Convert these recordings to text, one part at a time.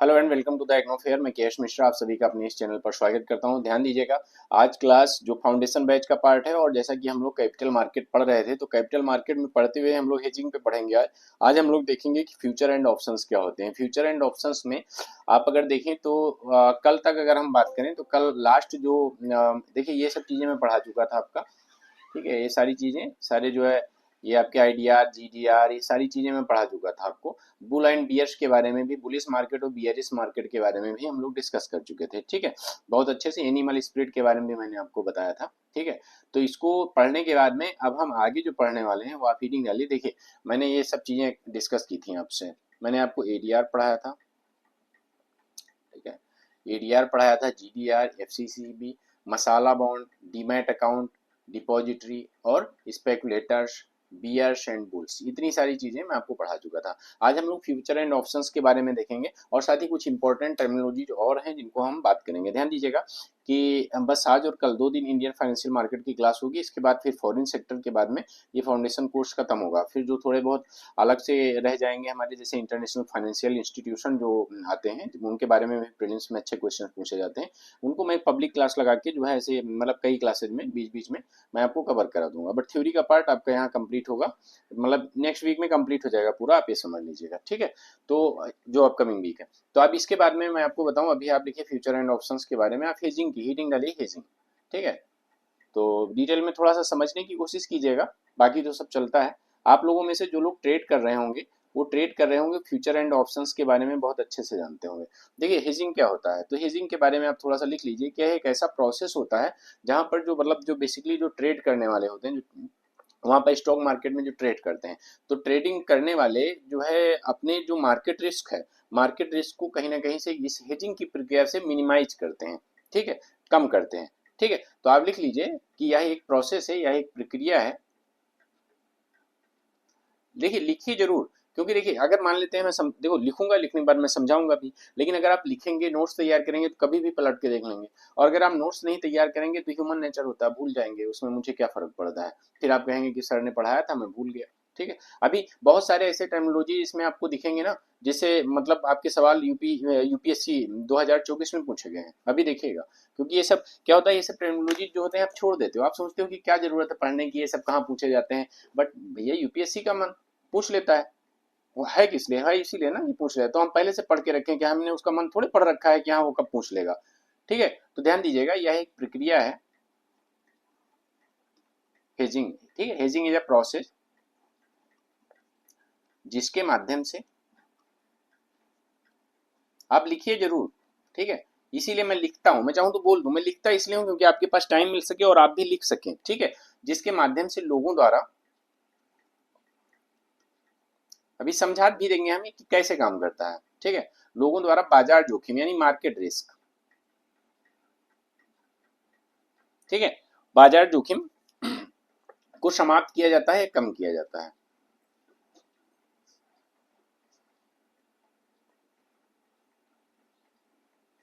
Hello and welcome to the agno fair. मैं KS Mishra आप सभी का अपने इस चैनल पर स्वागत करता हूं। ध्यान दीजिएगा, आज क्लास जो फाउंडेशन बैच का पार्ट है और जैसा कि हम लोग कैपिटल मार्केट पढ़ रहे थे तो कैपिटल मार्केट में पढ़ते हुए हम लोग हेजिंग पे पढ़ेंगे। आज हम लोग देखेंगे कि फ्यूचर एंड ऑप्शंस क्या होते हैं। फ्यूचर एंड ऑप्शंस में आप अगर देखें तो कल तक अगर हम बात करें तो कल लास्ट जो देखिए ये सब चीज़ें मैं पढ़ा चुका था आपका। ठीक है, ये सारी चीज़ें सारे जो है ये आपके आईडीआर जीडीआर ये सारी चीज़ें मैं पढ़ा चुका था आपको। बुल एंड बियर्स के बारे में भी, बुलिश मार्केट और बियरिश मार्केट के बारे में भी हम लोग डिस्कस कर चुके थे। ठीक है, बहुत अच्छे से एनिमल स्प्रिट के बारे में भी मैंने आपको बताया था। ठीक है, तो इसको पढ़ने के बाद में अब हम आगे जो पढ़ने वाले हैं वो आप हीटिंग डालिए। देखिए मैंने ये सब चीज़ें डिस्कस की थी आपसे। मैंने आपको एडीआर पढ़ाया था, ठीक है, एडीआर पढ़ाया था, जीडीआर, एफसीसीबी, मसाला बॉन्ड, डीमैट अकाउंट, डिपॉजिटरी और स्पेकुलेटर्स, बियर्स एंड बुल्स, इतनी सारी चीजें मैं आपको पढ़ा चुका था। आज हम लोग फ्यूचर एंड ऑप्शंस के बारे में देखेंगे और साथ ही कुछ इंपॉर्टेंट टर्मिनोलॉजी और हैं जिनको हम बात करेंगे। ध्यान दीजिएगा कि बस आज और कल 2 दिन इंडियन फाइनेंशियल मार्केट की क्लास होगी, इसके बाद फिर फॉरेन सेक्टर के बाद में ये फाउंडेशन कोर्स खत्म होगा। फिर जो थोड़े बहुत अलग से रह जाएंगे हमारे जैसे इंटरनेशनल फाइनेंशियल इंस्टीट्यूशन जो आते हैं उनके बारे में भी प्रीलिम्स में अच्छे क्वेश्चन पूछे जाते हैं, उनको मैं पब्लिक क्लास लगा के जो है ऐसे मतलब कई क्लासेज में बीच बीच में मैं आपको कवर करा दूंगा। बट थ्योरी का पार्ट आपका यहाँ कंप्लीट होगा, मतलब नेक्स्ट वीक में कंप्लीट हो जाएगा पूरा, आप ये समझ लीजिएगा। ठीक है, तो जो अपकमिंग वीक है तो अब इसके बाद में मैं आपको बताऊं, अभी आप लिखिए फ्यूचर एंड ऑप्शंस के बारे में, आप हेजिंग की हीटिंग डालिए हेजिंग। ठीक है, तो डिटेल में थोड़ा सा समझने की कोशिश कीजिएगा, बाकी तो सब चलता है। आप लोगों में से जो लोग ट्रेड कर रहे होंगे वो ट्रेड कर रहे होंगे फ्यूचर एंड ऑप्शंस के बारे में बहुत अच्छे से जानते होंगे। देखिए हेजिंग क्या होता है, तो हेजिंग के बारे में आप थोड़ा सा लिख लीजिए। क्या है, एक ऐसा प्रोसेस होता है जहां पर जो मतलब जो बेसिकली जो ट्रेड करने वाले होते हैं, जो वहां पर स्टॉक मार्केट में जो ट्रेड करते हैं, तो ट्रेडिंग करने वाले जो है अपने जो मार्केट रिस्क है, मार्केट रिस्क को कहीं ना कहीं से इस हेजिंग की प्रक्रिया से मिनिमाइज करते हैं। ठीक है, कम करते हैं। ठीक है, तो आप लिख लीजिए कि यह एक प्रोसेस है, यह एक प्रक्रिया है। देखिए लिखिए जरूर, क्योंकि देखिए अगर मान लेते हैं मैं देखो लिखूंगा, लिखने के बाद मैं समझाऊंगा भी, लेकिन अगर आप लिखेंगे नोट्स तैयार करेंगे तो कभी भी पलट के देख लेंगे। और अगर आप नोट्स नहीं तैयार करेंगे तो ह्यूमन नेचर होता है, भूल जाएंगे, उसमें मुझे क्या फर्क पड़ता है, फिर आप कहेंगे कि सर ने पढ़ाया था मैं भूल गया। ठीक है, अभी बहुत सारे ऐसे टर्मिनोलॉजी इसमें आपको दिखेंगे ना, जिससे मतलब आपके सवाल यूपीएससी 2024 में पूछे गए हैं, अभी देखिएगा। क्योंकि ये सब क्या होता है, ये सब टर्मिनोलॉजी जो होते हैं आप छोड़ देते हो, आप सोचते हो कि क्या जरूरत है पढ़ने की, ये सब कहाँ पूछे जाते हैं। बट भैया यूपीएससी का मन पूछ लेता है, वो है किस लिए, है इसीलिए ना कि पूछ रहे हैं, तो हम पहले से पढ़ के रखें कि हमने उसका मन थोड़े पढ़ रखा है कि हाँ वो कब पूछ लेगा। ठीक है, तो ध्यान दीजिएगा यह एक प्रक्रिया है हेजिंग। ठीक है, हेजिंग इज अ प्रोसेस जिसके माध्यम से आप लिखिए जरूर। ठीक है, इसीलिए मैं लिखता हूं, मैं चाहूं तो बोल दूं, मैं लिखता इसलिए हूं क्योंकि आपके पास टाइम मिल सके और आप भी लिख सकें। ठीक है, जिसके माध्यम से लोगों द्वारा, अभी समझा भी देंगे हमें कि कैसे काम करता है। ठीक है, लोगों द्वारा बाजार जोखिम यानी मार्केट रिस्क, ठीक है, बाजार जोखिम को समाप्त किया जाता है, कम किया जाता है।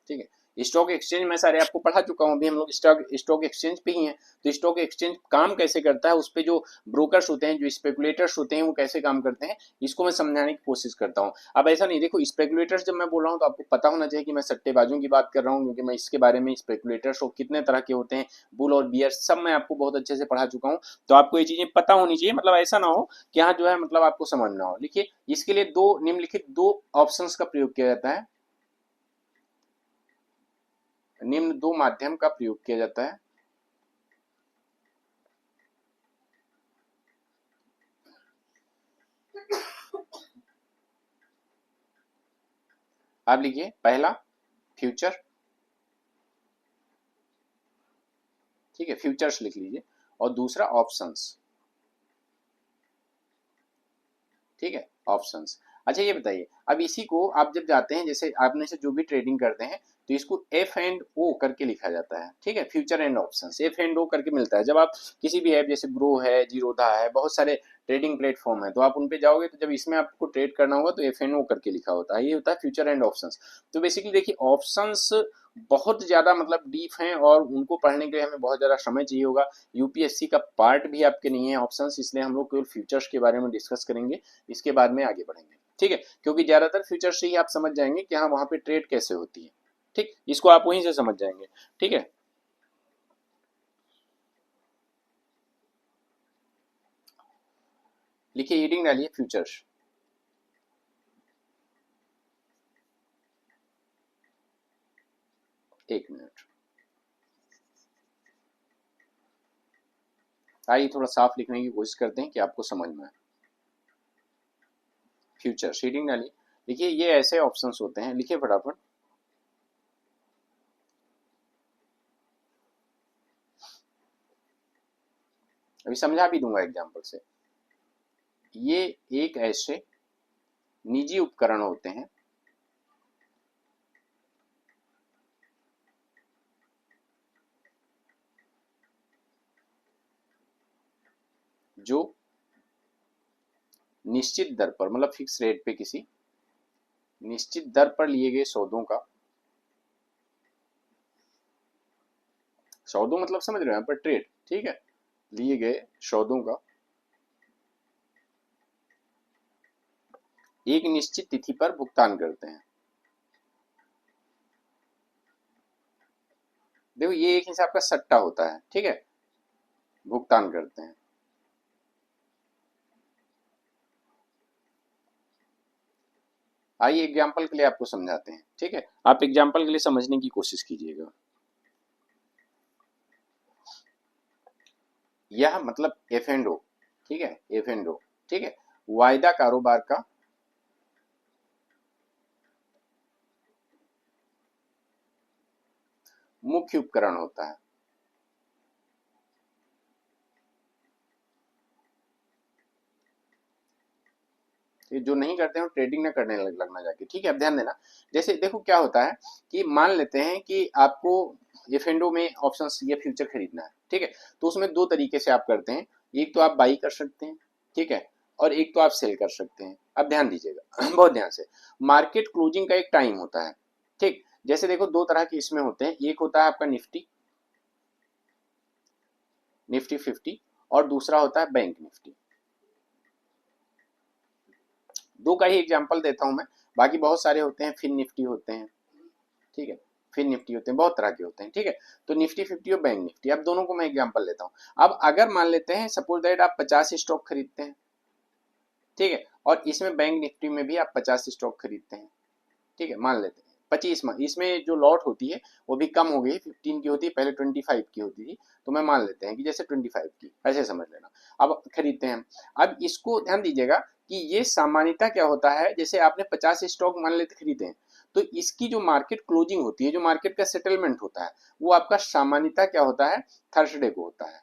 ठीक है, स्टॉक एक्सचेंज में सारे आपको पढ़ा चुका हूं, अभी हम लोग स्टॉक एक्सचेंज पे ही हैं। तो स्टॉक एक्सचेंज काम कैसे करता है, उस पे जो ब्रोकर्स होते हैं, जो स्पेकुलेटर्स होते हैं, वो कैसे काम करते हैं, इसको मैं समझाने की कोशिश करता हूं। अब ऐसा नहीं, देखो स्पेकुलेटर्स जब मैं बोल रहा हूं तो आपको पता होना चाहिए कि मैं सट्टेबाजों की बात कर रहा हूं, क्योंकि मैं इसके बारे में स्पेकुलेटर्स और कितने तरह के होते हैं, बुल और बियर, सब मैं आपको बहुत अच्छे से पढ़ा चुका हूँ। तो आपको ये चीजें पता होनी चाहिए, मतलब ऐसा ना हो कि यहाँ जो है मतलब आपको समझ ना हो। लिखिए इसके लिए दो निम्नलिखित दो ऑप्शंस का प्रयोग किया जाता है, निम्न दो माध्यम का प्रयोग किया जाता है। आप लिखिए पहला फ्यूचर, ठीक है, फ्यूचर्स लिख लीजिए, और दूसरा ऑप्शंस। ठीक है, ऑप्शंस। अच्छा ये बताइए, अब इसी को आप जब जाते हैं, जैसे आपने से जो भी ट्रेडिंग करते हैं तो इसको एफ एंड ओ करके लिखा जाता है। ठीक है, future and options F and O करके मिलता है। जब आप किसी भी ऐप जैसे ग्रो है, जीरोधा है, बहुत सारे ट्रेडिंग प्लेटफॉर्म है, तो आप उन पे जाओगे तो जब इसमें आपको ट्रेड करना होगा तो एफ एंड ओ करके लिखा होता है, ये होता है फ्यूचर एंड ऑप्शंस। तो बेसिकली देखिए ऑप्शंस बहुत ज्यादा मतलब डीप हैं और उनको पढ़ने के लिए हमें बहुत ज्यादा समय चाहिए होगा। यूपीएससी का पार्ट भी आपके नहीं है ऑप्शंस, इसलिए हम लोग केवल फ्यूचर्स के बारे में डिस्कस करेंगे, इसके बाद में आगे बढ़ेंगे। ठीक है, क्योंकि ज्यादातर फ्यूचर से ही आप समझ जाएंगे कि हाँ वहां पे ट्रेड कैसे होती है। ठीक, इसको आप वहीं से समझ जाएंगे। ठीक है, लिखिए हीडिंग डालिए फ्यूचर्स। एक मिनट, आइए थोड़ा साफ लिखने की कोशिश करते हैं कि आपको समझ में आए। फ्यूचर शीडिंग डालिए। देखिए ये ऐसे ऑप्शंस होते हैं, लिखिए फटाफट। अभी समझा भी दूंगा एग्जांपल से। ये एक ऐसे निजी उपकरण होते हैं जो निश्चित दर पर, मतलब फिक्स रेट पे, किसी निश्चित दर पर लिए गए सौदों का, सौदों मतलब समझ रहे हो यहाँ पर ट्रेड, ठीक है, लिए गए सौदों का एक निश्चित तिथि पर भुगतान करते हैं। देखो ये एक हिसाब का सट्टा होता है, ठीक है, भुगतान करते हैं। आइए एग्जाम्पल के लिए आपको समझाते हैं, ठीक है, आप एग्जाम्पल के लिए समझने की कोशिश कीजिएगा। यह मतलब एफ एंड ओ, ठीक है, एफ एंड ओ, ठीक है, वायदा कारोबार का मुख्य उपकरण होता है। तो जो नहीं करते हैं वो ट्रेडिंग ना करने लगना जाके, ठीक है। अब ध्यान देना, जैसे देखो क्या होता है कि मान लेते हैं कि आपको एफ एंड ओ में ऑप्शंस ये फ्यूचर खरीदना है, ठीक है, तो उसमें दो तरीके से आप करते हैं, एक तो आप बाई कर सकते हैं, ठीक है, और एक तो आप सेल कर सकते हैं। अब ध्यान दीजिएगा बहुत ध्यान से, मार्केट क्लोजिंग का एक टाइम होता है, ठीक, जैसे देखो दो तरह के इसमें होते हैं, एक होता है आपका निफ्टी, निफ्टी 50, और दूसरा होता है बैंक निफ्टी। दो का ही एग्जांपल देता हूं मैं, बाकी बहुत सारे होते हैं, फिन निफ्टी होते हैं, ठीक है, फिर निफ्टी होते हैं, बहुत तरह के होते हैं, ठीक है। तो निफ्टी 50 और बैंक निफ्टी, अब दोनों को मैं एग्जांपल लेता हूं। अब अगर मान लेते हैं सपोज दैट आप 50 स्टॉक खरीदते हैं, ठीक है, और इसमें बैंक निफ्टी में भी आप 50 स्टॉक खरीदते हैं, ठीक है, मान लेते हैं 25 में, इसमें जो लॉट होती है वो भी कम हो गई, 15 की होती है, पहले 25 की होती थी, तो मैं मान लेते हैं कि जैसे 25 की, ऐसे समझ लेना। अब खरीदते हैं, अब इसको ध्यान दीजिएगा कि ये सामान्यतः क्या होता है, जैसे आपने 50 स्टॉक मान लेते खरीदे हैं, तो इसकी जो मार्केट क्लोजिंग होती है, जो मार्केट का सेटलमेंट होता है, वो आपका सामान्यतः क्या होता है, थर्सडे को होता है,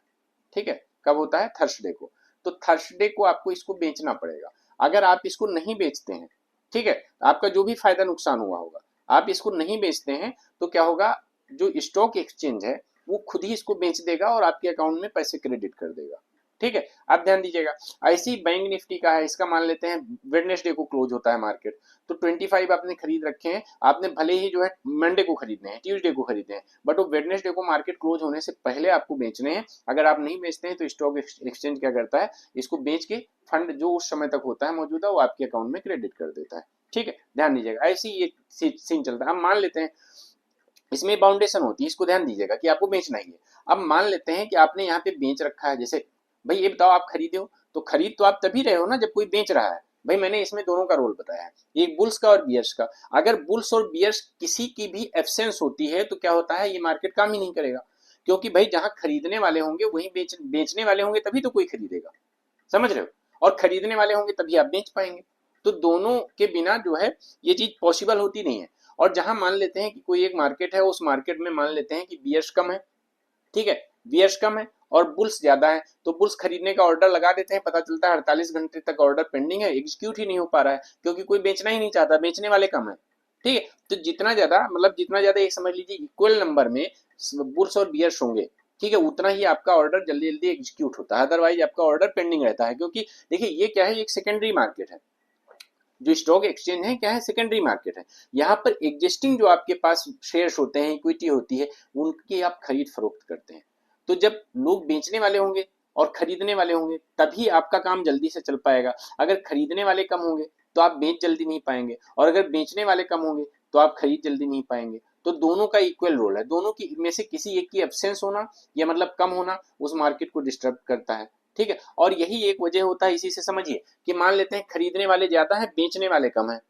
ठीक है, कब होता है, थर्सडे को। तो थर्सडे को आपको इसको बेचना पड़ेगा। अगर आप इसको नहीं बेचते हैं, ठीक है, आपका जो भी फायदा नुकसान हुआ होगा, आप इसको नहीं बेचते हैं, तो क्या होगा, जो स्टॉक एक्सचेंज है वो खुद ही इसको बेच देगा और आपके अकाउंट में पैसे क्रेडिट कर देगा, ठीक है। अब ध्यान दीजिएगा, ऐसी बैंक निफ्टी का है, इसका मान लेते हैं वेडनेसडे को क्लोज होता है मार्केट, तो 25 आपने खरीद रखे हैं, आपने भले ही जो है मंडे को खरीदने हैं, ट्यूसडे को खरीदने हैं, बट वो वेडनेसडे को मार्केट क्लोज होने से पहले आपको बेचने हैं। अगर आप नहीं बेचते हैं तो स्टॉक एक्सचेंज क्या करता है, इसको बेच के फंड जो उस समय तक होता है मौजूदा, वो आपके अकाउंट में क्रेडिट कर देता है, ठीक है, ध्यान दीजिएगा, ऐसी ये सीन चलता है। हम मान लेते हैं इसमें बाउंडेशन होती है, इसको ध्यान दीजिएगा कि आपको बेचना ही है। अब मान लेते हैं कि आपने यहाँ पे बेच रखा है, जैसे भाई ये बताओ आप खरीदे हो, तो खरीद तो आप तभी रहे हो ना जब कोई बेच रहा है। भाई मैंने इसमें दोनों का रोल बताया है, एक बुल्स का और बियर्स का। अगर बुल्स और बियर्स किसी की भी एब्सेंस होती है तो क्या होता है, ये मार्केट काम ही नहीं करेगा, क्योंकि भाई जहां खरीदने वाले होंगे वहीं बेचने वाले होंगे, तभी तो कोई खरीदेगा, समझ रहे हो, और खरीदने वाले होंगे तभी आप बेच पाएंगे। तो दोनों के बिना जो है ये चीज पॉसिबल होती नहीं है। और जहां मान लेते हैं कि कोई एक मार्केट है, उस मार्केट में मान लेते हैं कि बियर्स कम है, ठीक है, बियर्स कम है और बुल्स ज्यादा है, तो बुल्स खरीदने का ऑर्डर लगा देते हैं, पता चलता है 48 घंटे तक ऑर्डर पेंडिंग है, एग्जीक्यूट ही नहीं हो पा रहा है, क्योंकि कोई बेचना ही नहीं चाहता, बेचने वाले कम है, ठीक है। तो जितना ज्यादा, मतलब जितना ज्यादा एक समझ लीजिए इक्वल नंबर में बुल्स और बियर्स होंगे, ठीक है, उतना ही आपका ऑर्डर जल्दी जल्दी एग्जीक्यूट होता है, अदरवाइज आपका ऑर्डर पेंडिंग रहता है। क्योंकि देखिए ये क्या है, एक सेकेंडरी मार्केट है, जो स्टॉक एक्सचेंज है क्या है, सेकेंडरी मार्केट है। यहाँ पर एग्जिस्टिंग जो आपके पास शेयर्स होते हैं, इक्विटी होती है, उनकी आप खरीद फरोख्त करते हैं। तो जब लोग बेचने वाले होंगे और खरीदने वाले होंगे तभी आपका काम जल्दी से चल पाएगा। अगर खरीदने वाले कम होंगे तो आप बेच जल्दी नहीं पाएंगे, और अगर बेचने वाले कम होंगे तो आप खरीद जल्दी नहीं पाएंगे। तो दोनों का इक्वल रोल है, दोनों की में से किसी एक की एब्सेंस होना या मतलब कम होना उस मार्केट को डिस्टर्ब करता है। ठीक है, और यही एक वजह होता है, इसी से समझिए कि मान लेते हैं खरीदने वाले ज्यादा है, बेचने वाले कम है,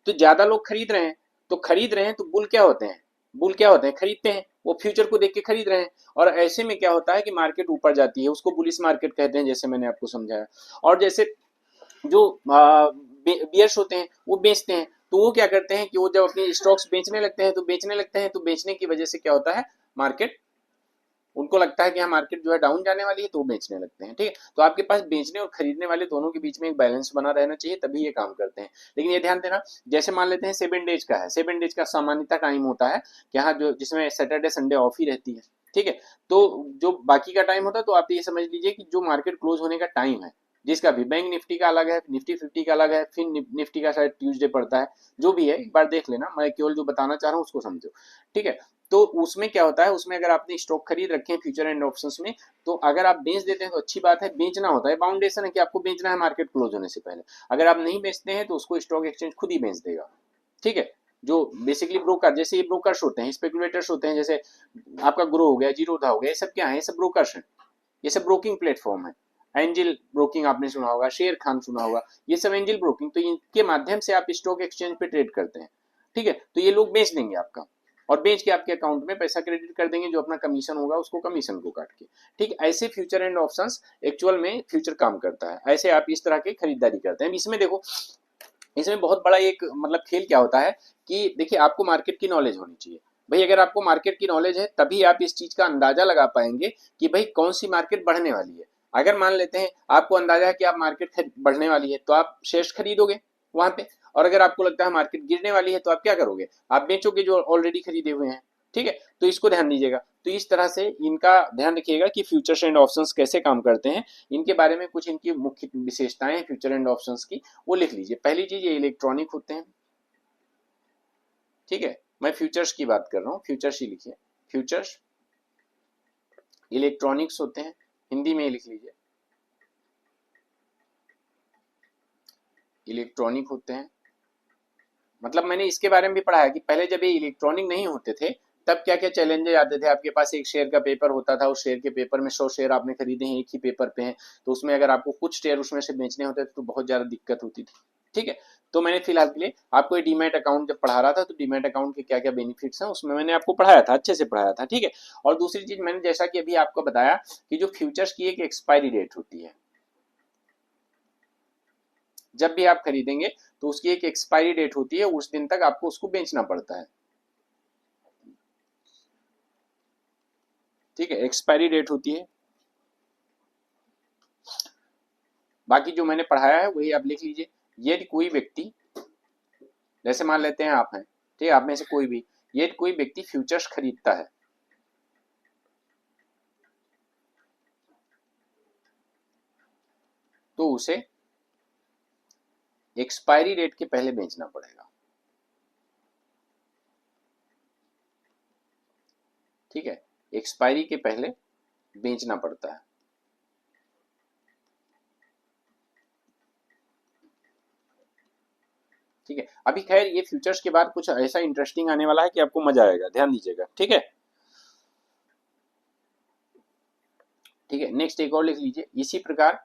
तो ज्यादा लोग खरीद रहे हैं, तो खरीद रहे हैं तो बुल क्या होते हैं, बुल क्या होते हैं, खरीदते हैं, वो फ्यूचर को देख के खरीद रहे हैं, और ऐसे में क्या होता है कि मार्केट ऊपर जाती है, उसको बुलिश मार्केट कहते हैं, जैसे मैंने आपको समझाया। और जैसे जो बियर्स होते हैं वो बेचते हैं, तो वो क्या करते हैं कि वो जब अपनी स्टॉक्स बेचने लगते हैं, तो बेचने की वजह से क्या होता है, मार्केट, उनको लगता है कि हाँ मार्केट जो है डाउन जाने वाली है, तो वो बेचने लगते हैं। ठीक है, तो आपके पास बेचने और खरीदने वाले दोनों के बीच में एक बैलेंस बना रहना चाहिए, तभी ये काम करते हैं। लेकिन ये ध्यान देना, जैसे मान लेते हैं 7 डेज का है, 7 डेज का सामान्यतः टाइम होता है कि हाँ, जो जिसमें सैटरडे संडे ऑफ ही रहती है। ठीक है, तो जो बाकी का टाइम होता है, तो आप ये समझ लीजिए कि जो मार्केट क्लोज होने का टाइम है, जिसका भी बैंक निफ्टी का अलग है, निफ्टी 50 का अलग है, फिर निफ्टी का शायद ट्यूसडे पड़ता है, जो भी है एक बार देख लेना, मैं केवल जो बताना चाह रहा हूँ उसको समझो। ठीक है, तो उसमें क्या होता है, उसमें अगर आपने स्टॉक खरीद रखे हैं फ्यूचर एंड ऑप्शंस में, तो अगर आप बेच देते हैं तो अच्छी बात है, बेचना होता है, बाउंडेशन है कि आपको बेचना है मार्केट क्लोज होने से पहले। अगर आप नहीं बेचते हैं तो उसको स्टॉक एक्सचेंज खुद ही बेच देगा। ठीक है, जो बेसिकली ब्रोकर, जैसे ये ब्रोकर्स होते हैं, स्पेकुलेटर्स होते हैं, जैसे आपका ग्रो हो गया, जीरोधा हो गया, ये सब क्या है, ये सब ब्रोकर्स हैं, ये सब ब्रोकिंग प्लेटफॉर्म है। एंजल ब्रोकिंग आपने सुना होगा, शेर खान सुना होगा, ये सब एंजल ब्रोकिंग, तो इनके माध्यम से आप स्टॉक एक्सचेंज पे ट्रेड करते हैं। ठीक है, तो ये लोग बेच देंगे आपका, और बेच के आपके अकाउंट में पैसा क्रेडिट कर देंगे, जो अपना कमीशन होगा उसको कमीशन को काट के। ठीक, ऐसे फ्यूचर एंड ऑप्शंस एक्चुअल में फ्यूचर काम करता है, ऐसे आप इस तरह की खरीदारी करते हैं। इसमें देखो, इसमें बहुत बड़ा एक मतलब खेल क्या होता है कि देखिए, आपको मार्केट की नॉलेज होनी चाहिए। भाई अगर आपको मार्केट की नॉलेज है तभी आप इस चीज का अंदाजा लगा पाएंगे कि भाई कौन सी मार्केट बढ़ने वाली है। अगर मान लेते हैं आपको अंदाजा है कि आप मार्केट बढ़ने वाली है, तो आप शेयर्स खरीदोगे वहां पे, और अगर आपको लगता है मार्केट गिरने वाली है, तो आप क्या करोगे, आप बेचोगे जो ऑलरेडी खरीदे हुए हैं। ठीक है, तो इसको ध्यान दीजिएगा। तो इस तरह से इनका ध्यान रखिएगा कि फ्यूचर्स एंड ऑप्शंस कैसे काम करते हैं, इनके बारे में कुछ इनकी मुख्य विशेषताएं हैं फ्यूचर एंड ऑप्शंस की, वो लिख लीजिए। पहली चीज, ये इलेक्ट्रॉनिक होते हैं। ठीक है, मैं फ्यूचर्स की बात कर रहा हूँ, फ्यूचर्स ही लिखिए, फ्यूचर्स इलेक्ट्रॉनिक्स होते हैं, हिंदी में ही लिख लीजिए, इलेक्ट्रॉनिक होते हैं। मतलब मैंने इसके बारे में भी पढ़ा है कि पहले जब ये इलेक्ट्रॉनिक नहीं होते थे, तब क्या क्या चैलेंजेस आते थे। आपके पास एक शेयर का पेपर होता था, उस शेयर के पेपर में 100 शेयर आपने खरीदे हैं, एक ही पेपर पे हैं, तो उसमें अगर आपको कुछ शेयर उसमें से बेचने होते थे तो बहुत ज्यादा दिक्कत होती थी। ठीक है, तो मैंने फिलहाल के लिए आपको ये डीमैट अकाउंट जब पढ़ा रहा था, तो डीमैट अकाउंट के क्या क्या बेनिफिट्स हैं उसमें मैंने आपको पढ़ाया था, अच्छे से पढ़ाया था। ठीक है, और दूसरी चीज मैंने जैसा कि अभी आपको बताया कि जो फ्यूचर्स की एक एक्सपायरी डेट होती है, जब भी आप खरीदेंगे तो उसकी एक एक्सपायरी डेट होती है, उस दिन तक आपको उसको बेचना पड़ता है। ठीक है, एक्सपायरी डेट होती है। बाकी जो मैंने पढ़ाया है वही आप लिख लीजिए। यदि कोई व्यक्ति, जैसे मान लेते हैं आप हैं, ठीक है, आप में से कोई भी, यदि कोई व्यक्ति फ्यूचर्स खरीदता है, तो उसे एक्सपायरी डेट के पहले बेचना पड़ेगा। ठीक है, एक्सपायरी के पहले बेचना पड़ता है। ठीक है, अभी खैर ये फ्यूचर्स के बाद कुछ ऐसा इंटरेस्टिंग आने वाला है कि आपको मजा आएगा, ध्यान दीजिएगा। ठीक है, ठीक है, नेक्स्ट एक और लिख लीजिए। इसी प्रकार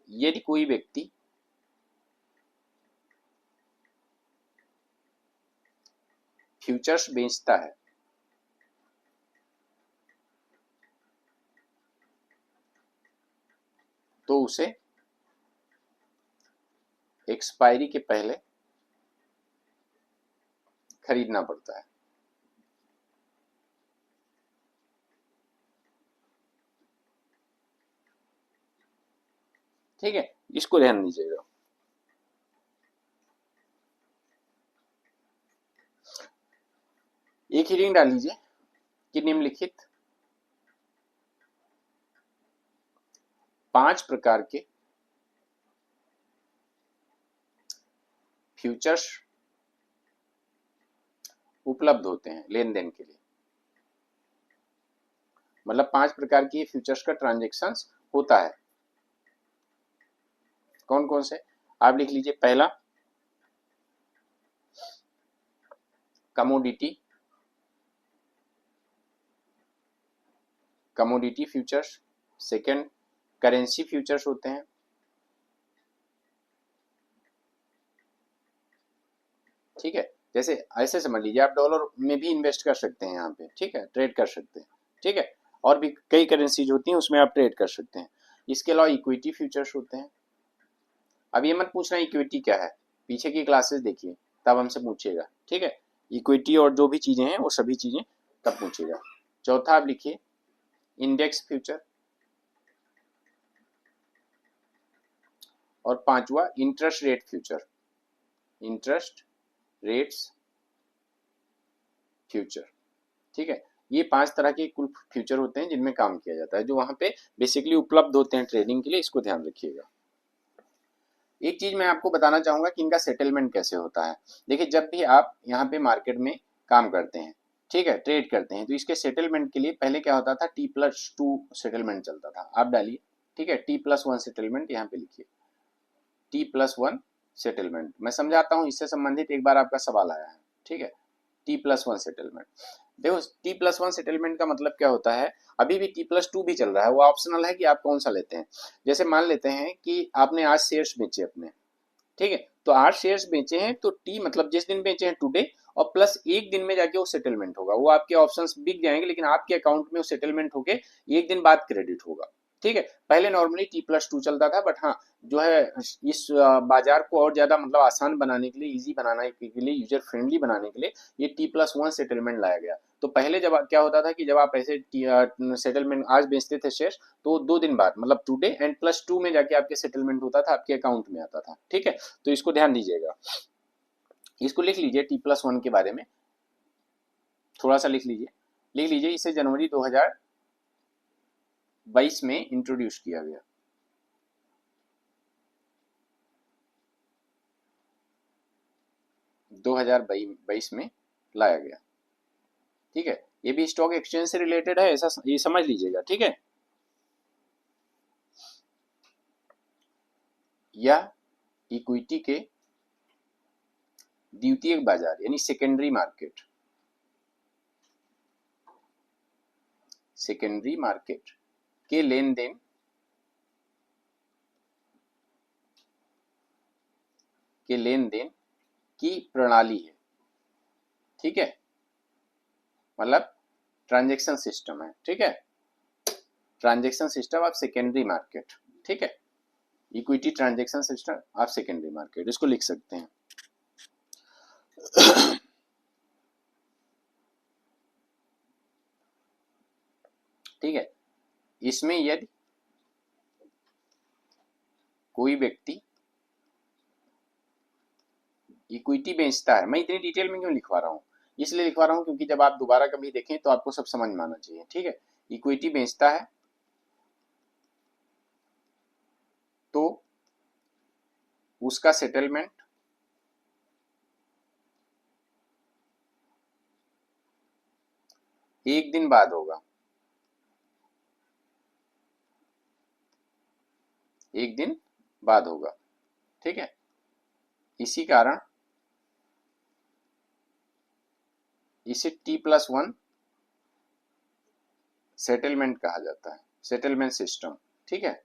यदि कोई व्यक्ति फ्यूचर्स बेचता है, तो उसे एक्सपायरी के पहले खरीदना पड़ता है। ठीक है, इसको ध्यान दीजिएगा। एक ही रिंग डाल लीजिए कि निम्नलिखित 5 प्रकार के फ्यूचर्स उपलब्ध होते हैं लेन देन के लिए। मतलब 5 प्रकार की फ्यूचर्स का ट्रांजेक्शन होता है। कौन कौन से आप लिख लीजिए। पहला commodity, commodity futures. Second currency futures होते हैं। ठीक है, जैसे ऐसे समझ लीजिए आप डॉलर में भी इन्वेस्ट कर सकते हैं यहाँ पे, ठीक है, ट्रेड कर सकते हैं। ठीक है, और भी कई करेंसीज होती हैं उसमें आप ट्रेड कर सकते हैं। इसके अलावा इक्विटी फ्यूचर्स होते हैं। अब ये मत पूछना इक्विटी क्या है, पीछे की क्लासेस देखिए तब हमसे पूछिएगा। ठीक है, इक्विटी और जो भी चीजें हैं वो सभी चीजें तब पूछेगा। चौथा आप लिखिए इंडेक्स फ्यूचर, और पांचवा interest rate future, interest rates future. ठीक है, ये 5 तरह के कुल फ्यूचर होते हैं जिनमें काम किया जाता है, जो वहां पे बेसिकली उपलब्ध होते हैं ट्रेडिंग के लिए। इसको ध्यान रखिएगा। एक चीज मैं आपको बताना चाहूंगा कि इनका सेटलमेंट कैसे होता है। देखिए, जब भी आप यहाँ पे मार्केट में काम करते हैं, ठीक है, ट्रेड करते हैं, तो इसके सेटलमेंट के लिए पहले क्या होता था, T+2 सेटलमेंट चलता था। आप डालिए, ठीक है, T+1 सेटलमेंट यहाँ पे लिखिए, T+1 सेटलमेंट। मैं समझाता हूँ, इससे संबंधित एक बार आपका सवाल आया है। ठीक है, T+1 सेटलमेंट। देखो, T+1 सेटलमेंट का मतलब क्या होता है, अभी भी T+2 भी चल रहा है, वो ऑप्शनल है कि आप कौन सा लेते हैं। जैसे मान लेते हैं कि आपने आज शेयर्स बेचे अपने, ठीक है, तो आज शेयर्स बेचे हैं तो टी मतलब जिस दिन बेचे हैं टुडे, और प्लस एक दिन में जाके वो सेटलमेंट होगा। वो आपके ऑप्शंस बिक जाएंगे लेकिन आपके अकाउंट में वो सेटलमेंट होके एक दिन बाद क्रेडिट होगा। ठीक है, पहले नॉर्मली T+2 चलता था, बट हाँ, जो है इस बाजार को और ज्यादा मतलब आसान बनाने के लिए, इजी बनाने के लिए, यूजर फ्रेंडली बनाने के लिए ये T+1 सेटलमेंट लाया गया। तो पहले जब क्या होता था कि जब आप ऐसे सेटलमेंट आज बेचते थे शेयर, तो 2 दिन बाद मतलब टुडे एंड +2 में जाके आपके सेटलमेंट होता था, आपके अकाउंट में आता था। ठीक है, तो इसको ध्यान दीजिएगा। इसको लिख लीजिए T+1 के बारे में थोड़ा सा लिख लीजिए। लिख लीजिए, इसे जनवरी 2022 में इंट्रोड्यूस किया गया। दो हजार बाईस में लाया गया। ठीक है, ये भी स्टॉक एक्सचेंज से रिलेटेड है, ऐसा ये समझ लीजिएगा। ठीक है, यह इक्विटी के द्वितीयक बाजार यानी सेकेंडरी मार्केट, सेकेंडरी मार्केट के लेन देन की प्रणाली है। ठीक है, मतलब ट्रांजैक्शन सिस्टम है। ठीक है, transaction system of secondary market. ठीक है, equity transaction system of secondary market, इसको लिख सकते हैं। ठीक है, इसमें यदि कोई व्यक्ति इक्विटी बेचता है, मैं इतनी डिटेल में क्यों लिखवा रहा हूँ, इसलिए लिखवा रहा हूँ क्योंकि जब आप दोबारा कभी देखें तो आपको सब समझ में आना चाहिए। ठीक है, इक्विटी बेचता है तो उसका सेटलमेंट एक दिन बाद होगा, एक दिन बाद होगा। ठीक है, इसी कारण इसे T+1 सेटलमेंट कहा जाता है, सेटलमेंट सिस्टम। ठीक है,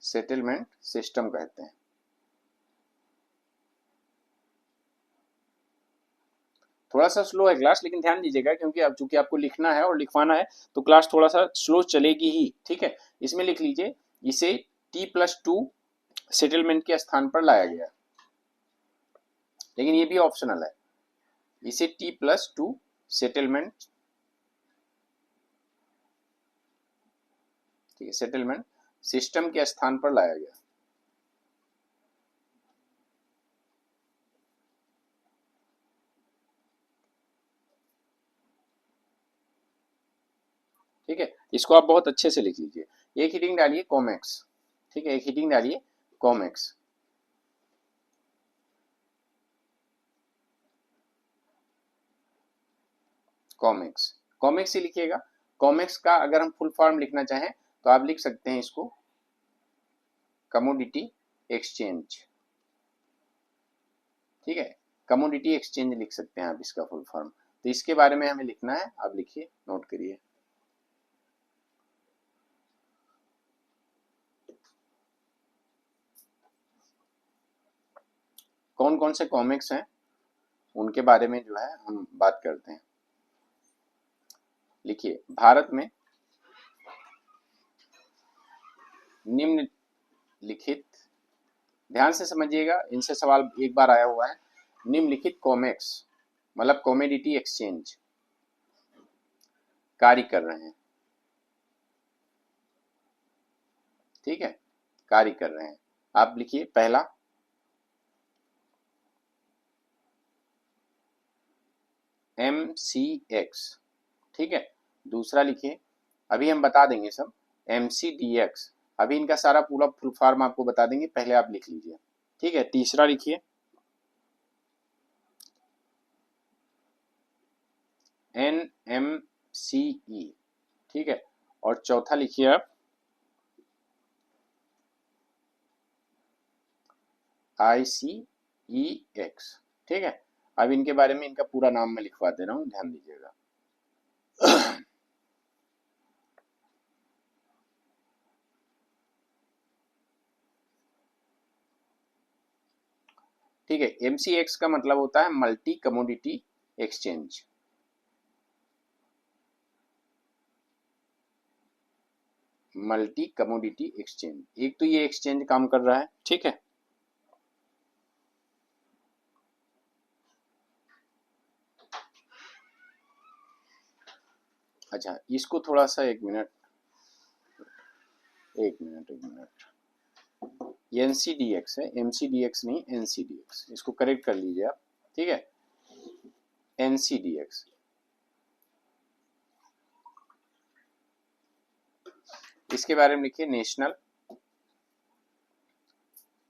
सेटलमेंट सिस्टम कहते हैं। थोड़ा सा स्लो है क्लास, लेकिन ध्यान दीजिएगा क्योंकि अब चूंकि आपको लिखना है और लिखवाना है तो क्लास थोड़ा सा स्लो चलेगी ही। ठीक है, इसमें लिख लीजिए, इसे T+2 सेटलमेंट के स्थान पर लाया गया, लेकिन ये भी ऑप्शनल है। इसे T+2 सेटलमेंट, ठीक है, सेटलमेंट सिस्टम के स्थान पर लाया गया। ठीक है, इसको आप बहुत अच्छे से लिख लीजिए। एक हीडिंग डालिए कॉमेक्स। ठीक है, एक हीडिंग डालिए कॉमेक्स। कॉमिक्स, कॉमिक्स ही लिखिएगा। कॉमिक्स का अगर हम फुल फॉर्म लिखना चाहें तो आप लिख सकते हैं इसको कमोडिटी एक्सचेंज। ठीक है, कमोडिटी एक्सचेंज लिख सकते हैं आप इसका फुल फॉर्म। तो इसके बारे में हमें लिखना है, आप लिखिए, नोट करिए। कौन कौन से कॉमिक्स हैं उनके बारे में जो है हम बात करते हैं। लिखिए, भारत में निम्नलिखित, ध्यान से समझिएगा, इनसे सवाल एक बार आया हुआ है। निम्नलिखित कॉमिक्स मतलब कॉमोडिटी एक्सचेंज कार्य कर रहे हैं। ठीक है, कार्य कर रहे हैं। आप लिखिए, पहला MCX। ठीक है, दूसरा लिखिए, अभी हम बता देंगे सब, MCDX। अभी इनका सारा पूरा फुल फॉर्म आपको बता देंगे, पहले आप लिख लीजिए। ठीक है, तीसरा लिखिए NMCE। ठीक है, और चौथा लिखिए आप ICEX। ठीक है, अब इनके बारे में इनका पूरा नाम मैं लिखवा दे रहा हूं, ध्यान दीजिएगा। ठीक है, MCX का मतलब होता है multi commodity exchange. Multi commodity exchange, एक तो ये एक्सचेंज काम कर रहा है। ठीक है, अच्छा इसको थोड़ा सा, एक मिनट, ये NCDX है, MCDX नहीं, NCDX, इसको करेक्ट कर लीजिए आप। ठीक है, NCDX। इसके बारे में लिखिए नेशनल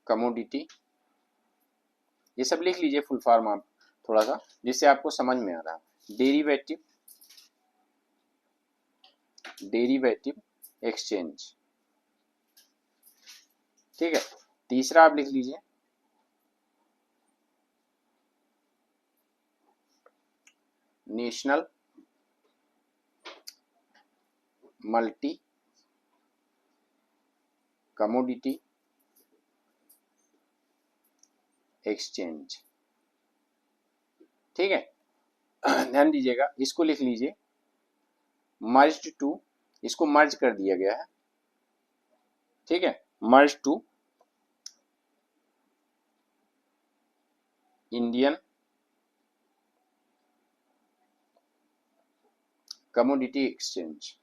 कमोडिटी, ये सब लिख लीजिए फुल फॉर्म आप थोड़ा सा, जिससे आपको समझ में आ रहा है। Derivative exchange. ठीक है, तीसरा आप लिख लीजिए नेशनल मल्टी कमोडिटी एक्सचेंज। ठीक है, ध्यान दीजिएगा, इसको लिख लीजिए मर्ज्ड टू, इसको मर्ज कर दिया गया है। ठीक है, मर्ज टू इंडियन कमोडिटी एक्सचेंज।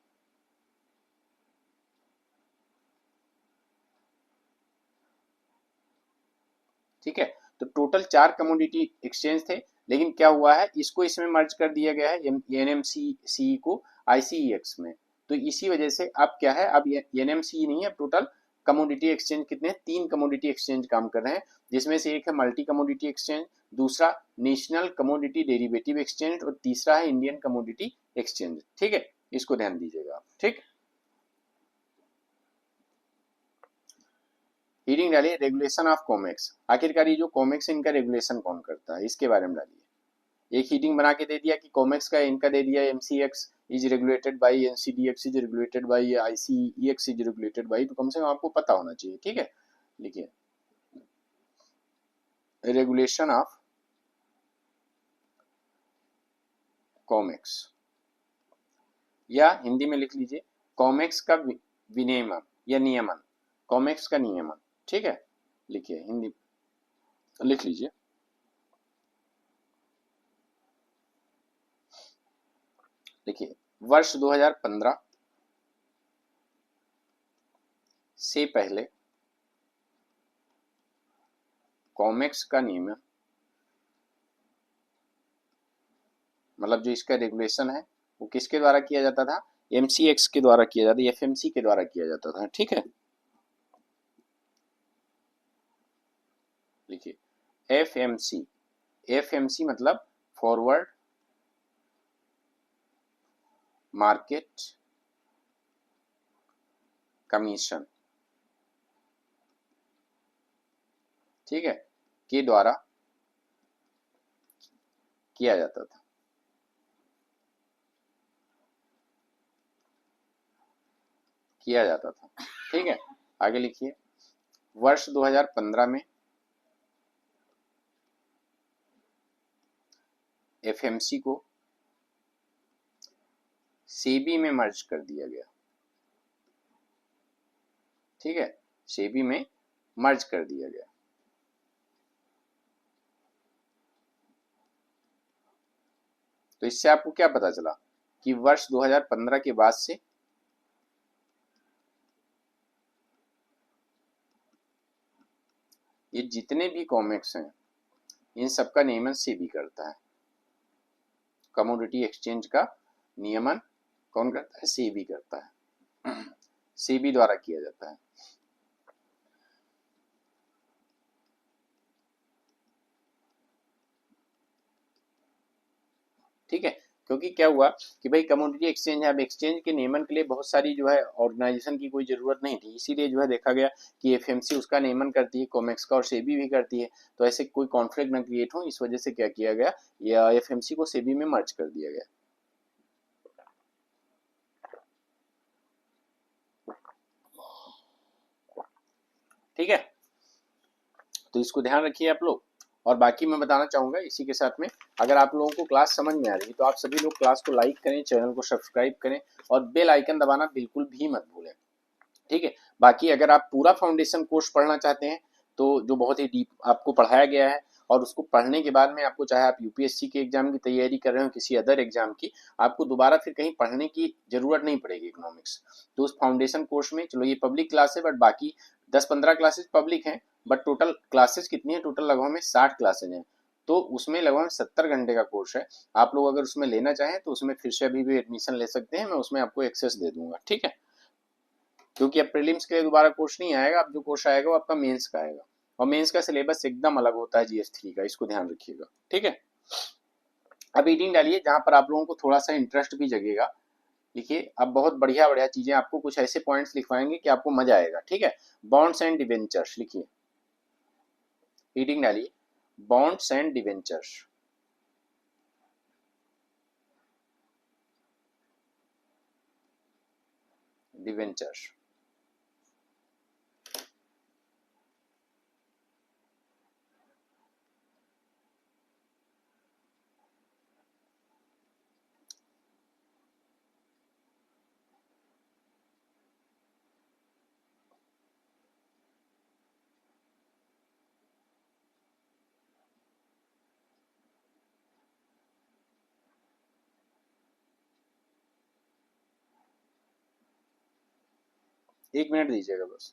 ठीक है, तो टोटल 4 कमोडिटी एक्सचेंज थे, लेकिन क्या हुआ है, इसको इसमें मर्ज कर दिया गया है NMCE को ICEX में। तो इसी वजह से अब क्या है, अब NMCE नहीं है, अब टोटल कमोडिटी एक्सचेंज कितने हैं, 3 कमोडिटी एक्सचेंज काम कर रहे हैं, जिसमें से एक है मल्टी कमोडिटी एक्सचेंज, दूसरा नेशनल कमोडिटी डेरिवेटिव एक्सचेंज, और तीसरा है इंडियन कमोडिटी एक्सचेंज। ठीक है, इसको ध्यान दीजिएगा। ठीक, हीडिंग डालिए रेगुलेशन ऑफ कॉमेक्स। आखिरकार ये जो कॉमेक्स है, इनका रेगुलेशन कौन करता है, इसके बारे में डालिए। एक हीडिंग बना के दे दिया कि कॉमेक्स का, इनका दे दिया MCX is regulated by, NCDX is regulated by, ICEX is regulated by, तो कम से कम आपको पता होना चाहिए। ठीक है, लिखिए रेगुलेशन ऑफ कॉमेक्स, या हिंदी में लिख लीजिए कॉमेक्स का विनियमन या नियमन, कॉमेक्स का नियमन। ठीक है, लिखिए, हिंदी लिख लीजिए। देखिए, वर्ष 2015 से पहले कॉमेक्स का नियमन, मतलब जो इसका रेगुलेशन है, वो किसके द्वारा किया जाता था, MCX के द्वारा किया जाता, FMC के द्वारा किया जाता था। ठीक है, लिखिए FMC मतलब फॉरवर्ड मार्केट कमीशन, ठीक है, के द्वारा किया जाता था। ठीक है, आगे लिखिए। वर्ष 2015 में एफएमसी को सेबी में मर्ज कर दिया गया। ठीक है, सेबी में मर्ज कर दिया गया। तो इससे आपको क्या पता चला कि वर्ष 2015 के बाद से ये जितने भी कॉमेक्स हैं इन सबका नियमन सेबी करता है। कमोडिटी एक्सचेंज का नियमन कौन करता है? सेबी करता है, सेबी द्वारा किया जाता है। ठीक है, क्योंकि क्या हुआ कि भाई कमोडिटी एक्सचेंज है, अब एक्सचेंज के नियमन के लिए बहुत सारी जो है ऑर्गेनाइजेशन की कोई जरूरत नहीं थी, इसीलिए जो है देखा गया कि एफएमसी उसका नियमन करती है, कॉमेक्स का और सेबी भी करती है, तो ऐसे कोई कॉन्फ्लिक्ट न क्रिएट हो, इस वजह से क्या किया गया, या एफएमसी को सेबी में मर्ज कर दिया गया। ठीक है, तो इसको ध्यान रखिए आप लोग। और बाकी मैं बताना चाहूंगा इसी के साथ में, अगर आप लोगों को क्लास समझ में आ रही है तो आप सभी लोग क्लास को लाइक करें, चैनल को सब्सक्राइब करें और बेल आइकन दबाना बिल्कुल भी मत भूलें। ठीक है, बाकी अगर आप पूरा फाउंडेशन कोर्स पढ़ना चाहते हैं तो जो बहुत ही डीप आपको पढ़ाया गया है, और उसको पढ़ने के बाद में आपको, चाहे आप यूपीएससी के एग्जाम की तैयारी कर रहे हो, किसी अदर एग्जाम की, आपको दोबारा फिर कहीं पढ़ने की जरूरत नहीं पड़ेगी इकोनॉमिक्स। तो उस फाउंडेशन कोर्स में, चलो ये पब्लिक क्लास है बट बाकी 10-15 क्लासेस पब्लिक हैं, बट टोटल क्लासेस कितनी है? टोटल लगभग में 60 क्लासेज हैं, तो उसमें लगभग 70 घंटे का कोर्स है। आप लोग अगर उसमें लेना चाहें तो उसमें फिर से अभी भी एडमिशन ले सकते हैं, मैं उसमें आपको एक्सेस दे दूंगा। ठीक है, क्योंकि अब प्रीलिम्स के लिए दोबारा कोर्स नहीं आएगा, अब जो कोर्स आएगा वो आपका मेंस का आएगा, और मेंस का सिलेबस एकदम अलग होता है जीएस3 का, इसको ध्यान रखिएगा। ठीक है, अब रीडिंग डालिए जहां पर आप लोगों को थोड़ा सा इंटरेस्ट भी जगेगा। लिखिए, अब बहुत बढ़िया बढ़िया चीजें, आपको कुछ ऐसे पॉइंट्स लिखवाएंगे कि आपको मजा आएगा। ठीक है, बॉन्ड्स एंड डिवेंचर्स लिखिए, रीडिंग डालिए, बॉन्ड्स एंड डिवेंचर्स। डिवेंचर्स, एक मिनट दीजिएगा बस।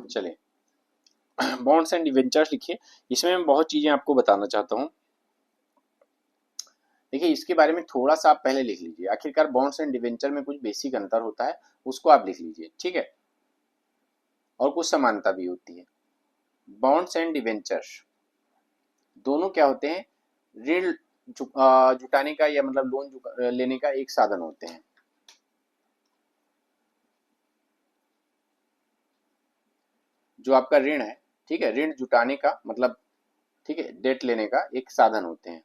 चलिए, बॉन्ड्स एंड डिवेंचर्स लिखिए, इसमें मैं बहुत चीजें आपको बताना चाहता हूँ। देखिए, इसके बारे में थोड़ा सा आप पहले लिख लीजिए, आखिरकार बॉन्ड्स एंड डिवेंचर में कुछ बेसिक अंतर होता है, उसको आप लिख लीजिए। ठीक है, और कुछ समानता भी होती है। बॉन्ड्स एंड डिवेंचर्स दोनों क्या होते हैं? ऋण जुटाने का, या मतलब लोन लेने का एक साधन होते हैं। जो आपका ऋण है, ठीक है, ऋण जुटाने का मतलब, ठीक है, डेट लेने का एक साधन होते हैं।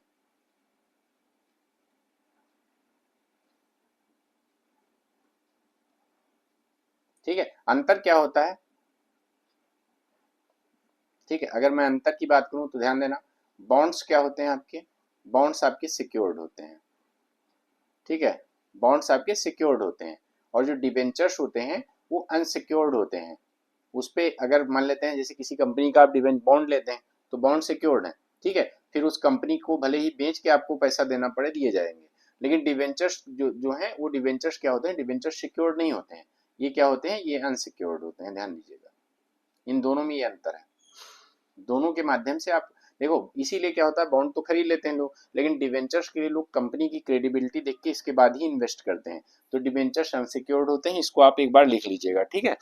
ठीक है, अंतर क्या होता है? ठीक है, अगर मैं अंतर की बात करूं तो ध्यान देना, बॉन्ड्स क्या होते हैं आपके? बॉन्ड्स आपके सिक्योर्ड होते हैं। ठीक है, बॉन्ड्स आपके सिक्योर्ड होते हैं, और जो डिबेंचर्स होते हैं वो अनसिक्योर्ड होते हैं। उस पे अगर मान लेते हैं, जैसे किसी कंपनी का आप डिवेंट बॉन्ड लेते हैं तो बॉन्ड सिक्योर्ड है। ठीक है, फिर उस कंपनी को भले ही बेच के आपको पैसा देना पड़े, दिए जाएंगे, लेकिन डिवेंचर्स जो है वो डिवेंचर्स क्या होते हैं, डिवेंचर्स सिक्योर्ड नहीं होते हैं, ये क्या होते हैं, ये अनसिक्योर्ड होते हैं, ध्यान दीजिएगा, इन दोनों में ये अंतर है। दोनों के माध्यम से आप देखो, इसीलिए क्या होता है, बॉन्ड तो खरीद लेते हैं लोग, लेकिन डिवेंचर्स के लिए लोग कंपनी की क्रेडिबिलिटी देख के इसके बाद ही इन्वेस्ट करते हैं, तो डिवेंचर्स अनसिक्योर्ड होते हैं, इसको आप एक बार लिख लीजिएगा, ठीक है।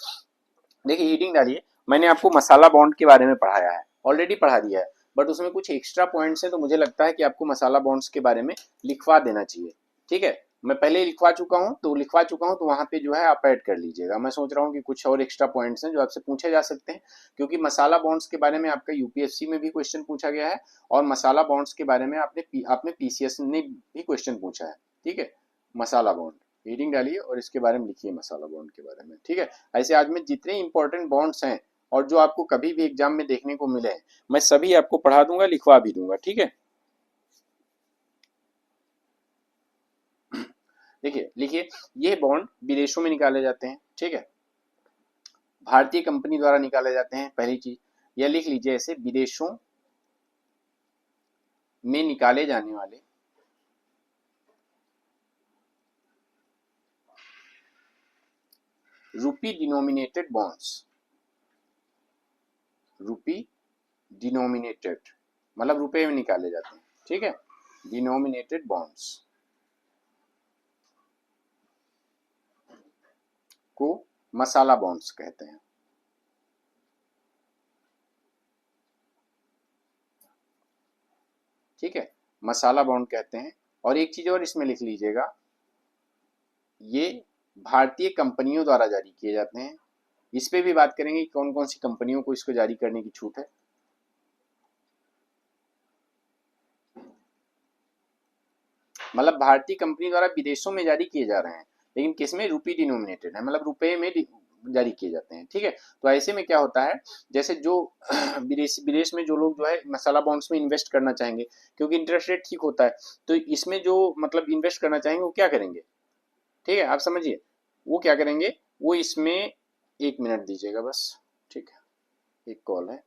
देखिए हीटिंग डालिए, मैंने आपको मसाला बॉन्ड के बारे में पढ़ाया है, ऑलरेडी पढ़ा दिया है, बट उसमें कुछ एक्स्ट्रा पॉइंट्स हैं, तो मुझे लगता है कि आपको मसाला बॉन्ड्स के बारे में लिखवा देना चाहिए, ठीक है। मैं पहले ही लिखवा चुका हूँ, तो वहां पे जो है आप ऐड कर लीजिएगा। मैं सोच रहा हूँ कि कुछ और एक्स्ट्रा पॉइंट्स हैं जो आपसे पूछे जा सकते हैं, क्योंकि मसाला बॉन्ड्स के बारे में आपका यूपीएससी में भी क्वेश्चन पूछा गया है, और मसाला बॉन्ड्स के बारे में आपने पीसीएस ने भी क्वेश्चन पूछा है, ठीक है। मसाला बॉन्ड रीडिंग डालिए और इसके बारे में लिखिए, मसाला बॉन्ड के बारे में, ठीक है। ऐसे आज में जितने इंपॉर्टेंट बॉन्ड्स हैं और जो आपको कभी भी एग्जाम में देखने को मिले हैं, मैं सभी आपको पढ़ा दूंगा, लिखवा भी दूंगा, ठीक है। देखिए लिखिए, ये बॉन्ड विदेशों में निकाले जाते हैं, ठीक है, भारतीय कंपनी द्वारा निकाले जाते हैं, पहली चीज। यह लिख लीजिए ऐसे, विदेशों में निकाले जाने वाले रूपी डिनोमिनेटेड बॉन्ड्स, रूपी डिनोमिनेटेड मतलब रुपए में निकाले जाते हैं, ठीक है, डिनोमिनेटेड बॉन्ड्स को मसाला बॉन्ड्स कहते हैं, ठीक है, मसाला बॉन्ड कहते हैं। और एक चीज और इसमें लिख लीजिएगा, ये भारतीय कंपनियों द्वारा जारी किए जाते हैं। इस पे भी बात करेंगे कि कौन कौन सी कंपनियों को इसको जारी करने की छूट है। मतलब भारतीय कंपनी द्वारा विदेशों में जारी किए जा रहे हैं, लेकिन किसमें, रूपी डिनोमिनेटेड है, मतलब रुपए में जारी किए जाते हैं, ठीक है। तो ऐसे में क्या होता है, जैसे जो विदेश में जो लोग जो है मसाला बॉन्ड्स में इन्वेस्ट करना चाहेंगे, क्योंकि इंटरेस्ट रेट ठीक होता है, तो इसमें जो मतलब इन्वेस्ट करना चाहेंगे वो क्या करेंगे, ठीक है, आप समझिए, वो क्या करेंगे, वो इसमें, एक मिनट दीजिएगा बस, ठीक है, एक कॉल है।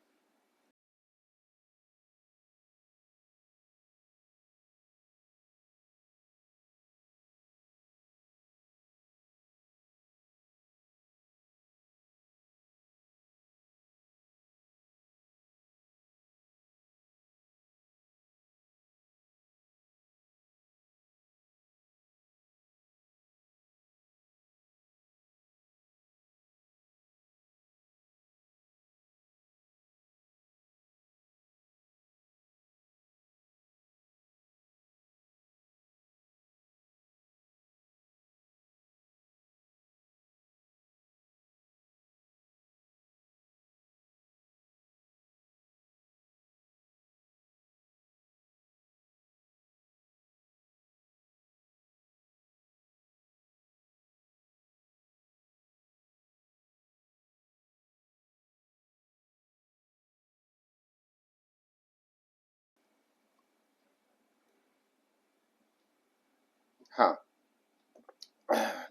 हाँ,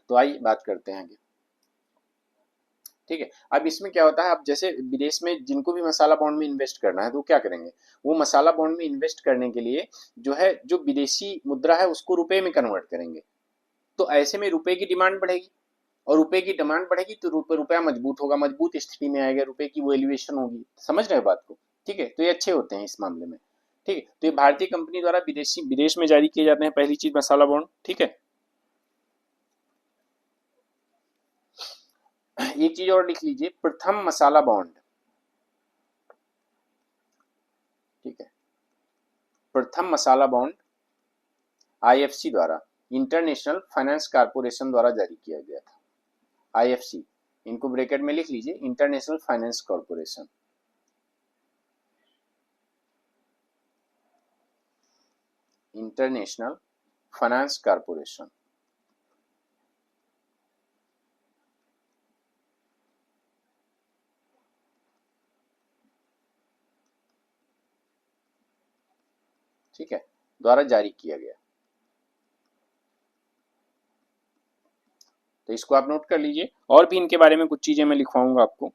तो आइए बात करते हैं आगे, ठीक है। अब इसमें क्या होता है, अब जैसे विदेश में जिनको भी मसाला बॉन्ड में इन्वेस्ट करना है, तो क्या करेंगे, वो मसाला बॉन्ड में इन्वेस्ट करने के लिए जो है, जो विदेशी मुद्रा है उसको रुपए में कन्वर्ट करेंगे, तो ऐसे में रुपए की डिमांड बढ़ेगी, और रुपए की डिमांड बढ़ेगी तो रुपया मजबूत होगा, मजबूत स्थिति में आएगा, रुपए की वैल्यूएशन होगी, समझ रहे हो बात को, ठीक है। तो ये अच्छे होते हैं इस मामले में, ठीक है। तो ये भारतीय कंपनी द्वारा विदेश में जारी किए जाते हैं, पहली चीज मसाला बॉन्ड, ठीक है। एक चीज और लिख लीजिए, प्रथम मसाला बॉन्ड, ठीक है, प्रथम मसाला बॉन्ड आईएफसी द्वारा, इंटरनेशनल फाइनेंस कारपोरेशन द्वारा जारी किया गया था, आईएफसी, इनको ब्रैकेट में लिख लीजिए, international finance corporation, international finance corporation, ठीक है, द्वारा जारी किया गया। तो इसको आप नोट कर लीजिए, और भी इनके बारे में कुछ चीजें मैं लिखवाऊंगा आपको।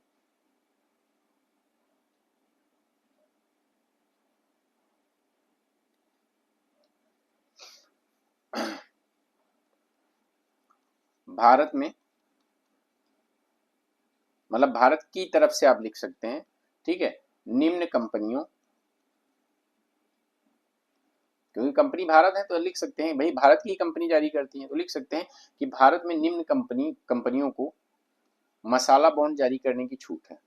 भारत में, मतलब भारत की तरफ से आप लिख सकते हैं, ठीक है, निम्न कंपनियों, क्योंकि कंपनी भारत है तो लिख सकते हैं भाई भारत की कंपनी जारी करती है, तो लिख सकते हैं कि भारत में निम्न कंपनियों को मसाला बॉन्ड जारी करने की छूट है।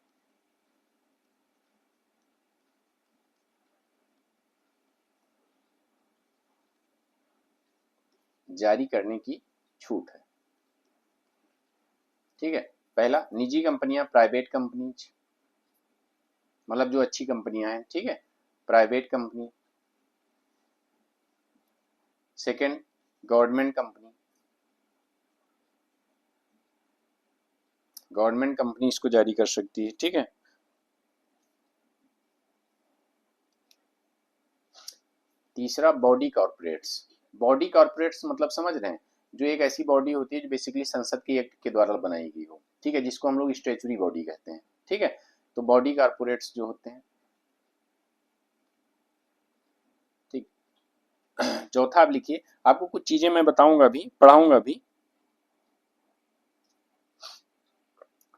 जारी करने की छूट है, ठीक है। पहला, निजी कंपनियां, प्राइवेट कंपनीज, मतलब जो अच्छी कंपनियां हैं, ठीक है, private company. Second, government company, government company इसको जारी कर सकती है, ठीक है। तीसरा, बॉडी कॉर्पोरेट्स। बॉडी कॉर्पोरेट्स मतलब समझ रहे हैं, जो एक ऐसी बॉडी होती है जो बेसिकली संसद के एक्ट के द्वारा बनाई गई हो, ठीक है, जिसको हम लोग स्टैच्यूटरी बॉडी कहते हैं, ठीक है। तो बॉडी कॉर्पोरेट्स जो होते हैं, ठीक। चौथा आप लिखिए, आपको कुछ चीजें मैं बताऊंगा भी, पढ़ाऊंगा भी।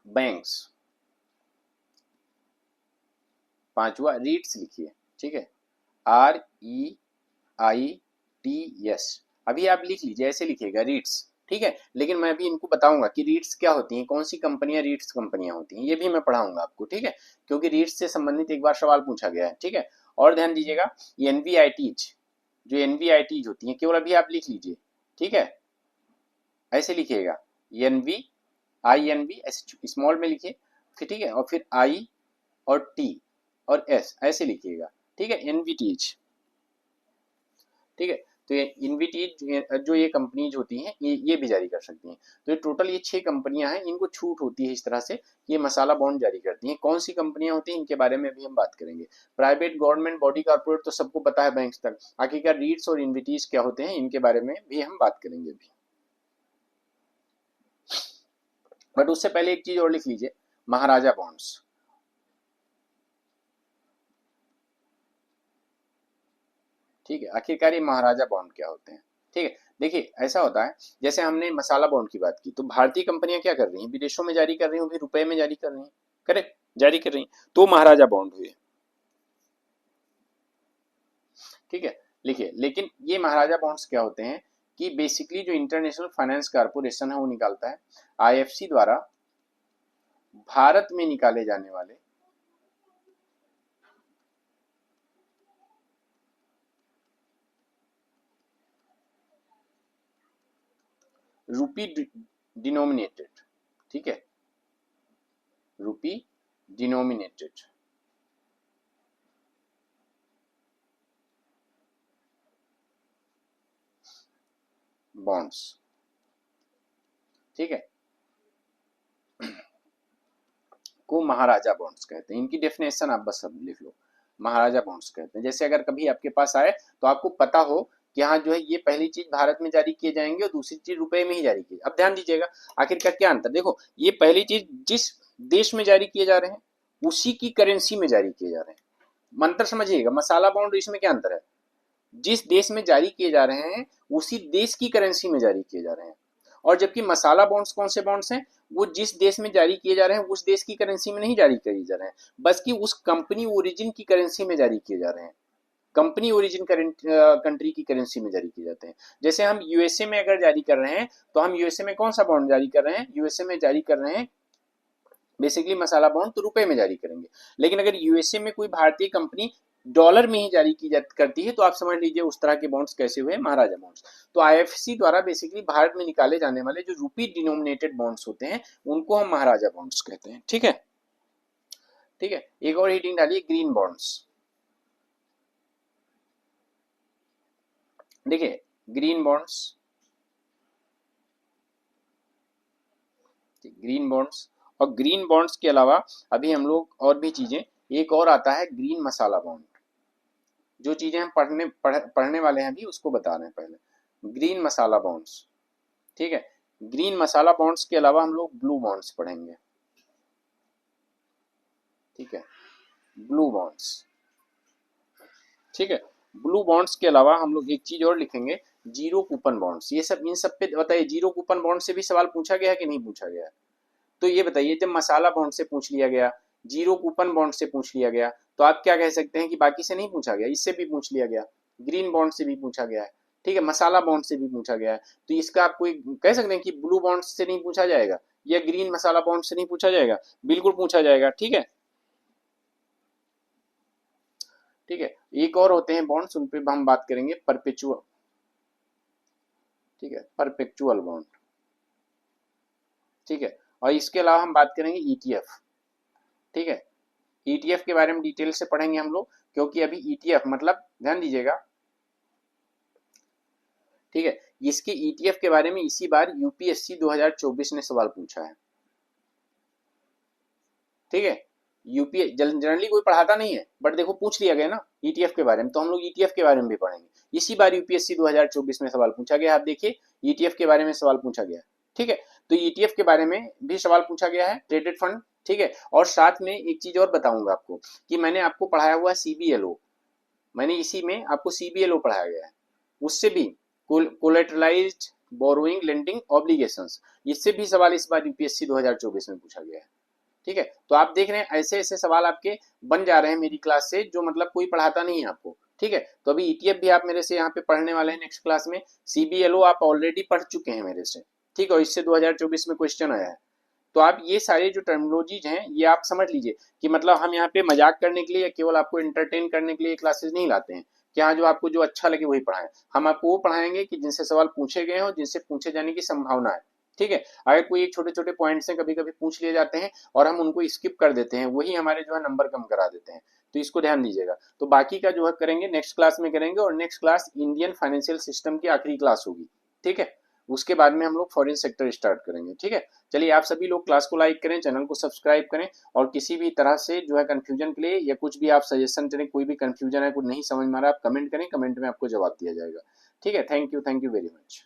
बैंक्स। पांचवा, रीट्स लिखिए, ठीक है, REITS। अभी आप लिख लीजिए, ऐसे लिखिएगा रीट्स, ठीक है, लेकिन मैं भी इनको बताऊंगा कि रीट्स क्या होती हैं, कौन सी कंपनियां रीट्स कंपनियां होती हैं, ये भी मैं पढ़ाऊंगा आपको, ठीक है, क्योंकि रीट्स से संबंधित एक बार सवाल पूछा गया है, ठीक है। और ध्यान दीजिएगा, एनवीआईटीज, जो एनवीआईटीज होती हैं, केवल अभी आप लिख लीजिए, ठीक है, ऐसे लिखिएगा, NVINV ऐसे स्मॉल में लिखिए, फिर ठीक है, और फिर I और T और S ऐसे लिखिएगा, ठीक है, एनवीटीज, ठीक है। तो ये इनविटीज जो ये कंपनीज होती हैं, ये भी जारी कर सकती हैं। तो ये टोटल ये 6 कंपनियां हैं, इनको छूट होती है इस तरह से, ये मसाला बॉन्ड जारी करती हैं। कौन सी कंपनियां होती हैं, इनके बारे में भी हम बात करेंगे। प्राइवेट, गवर्नमेंट, बॉडी कॉर्पोरेट तो सबको पता है बैंक्स तक, आखिरकार रीट्स और इनविटीज क्या होते हैं, इनके बारे में भी हम बात करेंगे भी। बट उससे पहले एक चीज और लिख लीजिए, महाराजा बॉन्ड्स, ठीक है। आखिरकार ये महाराजा बॉन्ड क्या होते हैं, ठीक है। देखिए ऐसा होता है, जैसे हमने मसाला बॉन्ड की बात की, तो भारतीय कंपनियां क्या कर रही हैं, विदेशों में जारी कर रही हैं, भी रुपए में जारी कर रही हैं, करेक्ट, जारी कर रही हैं, तो महाराजा बॉन्ड हुए, ठीक है। लिखिए, लेकिन ये महाराजा बॉन्ड्स क्या होते हैं कि बेसिकली जो इंटरनेशनल फाइनेंस कारपोरेशन है वो निकालता है, IFC द्वारा भारत में निकाले जाने वाले रूपी डिनोमिनेटेड, ठीक है, रूपी डिनोमिनेटेड बॉन्ड्स, ठीक है, को महाराजा बॉन्ड्स कहते हैं। इनकी डेफिनेशन आप बस सब लिख लो, महाराजा बॉन्ड्स कहते हैं। जैसे अगर कभी आपके पास आए तो आपको पता हो कि हाँ जो है ये पहली चीज भारत में जारी किए जाएंगे और दूसरी चीज रुपए में ही जारी की। अब ध्यान दीजिएगा, आखिरकार क्या अंतर, देखो ये पहली चीज जिस देश में जारी किए जा रहे हैं उसी की करेंसी में जारी किए जा रहे हैं। मंत्र समझिएगा, मसाला बॉन्ड इसमें क्या अंतर है, जिस देश में जारी किए जा रहे हैं उसी देश की करेंसी में जारी किए जा रहे हैं, और जबकि मसाला बॉन्ड्स कौन से बॉन्ड्स हैं, वो जिस देश में जारी किए जा रहे हैं उस देश की करेंसी में नहीं जारी किए जा रहे हैं, बल्कि उस कंपनी ओरिजिन की करेंसी में जारी किए जा रहे हैं, कंपनी ओरिजिन कंट्री की करेंसी में जारी किए जाते हैं। जैसे हम यूएसए में अगर जारी कर रहे हैं तो हम यूएसए में कौन सा बॉन्ड जारी कर रहे हैं, यूएसए में जारी कर रहे हैं बेसिकली मसाला बॉन्ड, तो रुपए में जारी करेंगे। लेकिन अगर यूएसए में कोई भारतीय कंपनी डॉलर में ही जारी की करती है तो आप समझ लीजिए उस तरह के बॉन्ड्स कैसे हुए, महाराजा बॉन्ड्स। तो IFC द्वारा बेसिकली भारत में निकाले जाने वाले जो रूपी डिनोमिनेटेड बॉन्ड्स होते हैं उनको हम महाराजा बॉन्ड्स कहते हैं, ठीक है, ठीक है। एक और हीटिंग डालिए, ग्रीन बॉन्ड्स। देखिए ग्रीन बॉन्ड्स, ग्रीन बॉन्ड्स, और ग्रीन बॉन्ड्स के अलावा अभी हम लोग और भी चीजें, एक और आता है ग्रीन मसाला बॉन्ड। जो चीजें हम पढ़ने वाले हैं अभी उसको बता रहे हैं पहले, ग्रीन मसाला बॉन्ड्स, ठीक है। ग्रीन मसाला बॉन्ड्स के अलावा हम लोग ब्लू बॉन्ड्स पढ़ेंगे, ठीक है, ब्लू बॉन्ड्स, ठीक है। ब्लू बॉन्ड्स के अलावा हम लोग एक चीज और लिखेंगे, जीरो कूपन बॉन्ड्स, ये सब इन सब पे बताइए, जीरो कूपन बॉन्ड से भी सवाल पूछा गया है कि नहीं पूछा गया? तो ये बताइए, जब मसाला बॉन्ड से पूछ लिया गया, जीरो कूपन बॉन्ड से पूछ लिया गया, तो आप क्या कह सकते हैं कि बाकी से नहीं पूछा गया? इससे भी पूछ लिया गया, ग्रीन बॉन्ड से भी पूछा गया है, ठीक है, मसाला बॉन्ड से भी पूछा गया है, तो इसका आप कोई कह सकते हैं कि ब्लू बॉन्ड से नहीं पूछा जाएगा या ग्रीन मसाला बॉन्ड से नहीं पूछा जाएगा? बिल्कुल पूछा जाएगा, ठीक है। ठीक है, एक और होते हैं बॉन्ड्स, उन पे हम बात करेंगे, परपेचुअल, ठीक है, परपेचुअल बॉन्ड, ठीक है। और इसके अलावा हम बात करेंगे ईटीएफ, ठीक है, ईटीएफ के बारे में डिटेल से पढ़ेंगे हम लोग, क्योंकि अभी ईटीएफ मतलब ध्यान दीजिएगा, ठीक है, इसके ईटीएफ के बारे में इसी बार यूपीएससी 2024 ने सवाल पूछा है, ठीक है। यूपीए जनरली कोई पढ़ाता नहीं है, बट देखो पूछ लिया गया ना ईटीएफ के बारे में, तो हम लोग ईटीएफ के बारे में भी पढ़ेंगे। इसी बार यूपीएससी 2024 में सवाल पूछा गया, आप देखिए ईटीएफ के बारे में सवाल पूछा गया, ठीक है। तो ईटीएफ के बारे में भी सवाल पूछा गया है, ट्रेडेड फंड, ठीक है। और साथ में एक चीज और बताऊंगा आपको कि मैंने आपको पढ़ाया हुआ सीबीएलओ, मैंने इसी में आपको सीबीएलओ पढ़ाया गया है, उससे भी कोलेटरलाइज्ड बोरोइंग लेंडिंग ऑब्लिगेशंस, इससे भी सवाल इस बार यूपीएससी 2024 में पूछा गया है, ठीक है। तो आप देख रहे हैं ऐसे ऐसे सवाल आपके बन जा रहे हैं मेरी क्लास से, जो मतलब कोई पढ़ाता नहीं है आपको, ठीक है। तो अभी ईटीएफ भी आप मेरे से यहाँ पे पढ़ने वाले हैं नेक्स्ट क्लास में, सीबीएलओ आप ऑलरेडी पढ़ चुके हैं मेरे से, ठीक है, और इससे 2024 में क्वेश्चन आया है। तो आप ये सारे जो टर्मिनोलॉजीज हैं ये आप समझ लीजिए कि मतलब हम यहाँ पे मजाक करने के लिए या केवल आपको एंटरटेन करने के लिए क्लासेस नहीं लाते हैं कि हाँ जो आपको जो अच्छा लगे वही पढ़ाएं, हम आपको वो पढ़ाएंगे कि जिनसे सवाल पूछे गए हो, जिनसे पूछे जाने की संभावना है, ठीक है। अगर कोई एक छोटे छोटे पॉइंट्स हैं कभी कभी पूछ लिए जाते हैं और हम उनको स्किप कर देते हैं, वही हमारे जो है नंबर कम करा देते हैं, तो इसको ध्यान दीजिएगा। तो बाकी का जो है करेंगे नेक्स्ट क्लास में करेंगे, और next class Indian financial system की आखिरी क्लास होगी, ठीक है। उसके बाद में हम लोग फॉरेन सेक्टर स्टार्ट करेंगे, ठीक है। चलिए आप सभी लोग क्लास को लाइक करें, चैनल को सब्सक्राइब करें, और किसी भी तरह से जो है कंफ्यूजन के लिए या कुछ भी आप सजेशन करें, कोई भी कंफ्यूजन है, कुछ नहीं समझ में आ रहा, आप कमेंट करें, कमेंट में आपको जवाब दिया जाएगा, ठीक है। Thank you very much.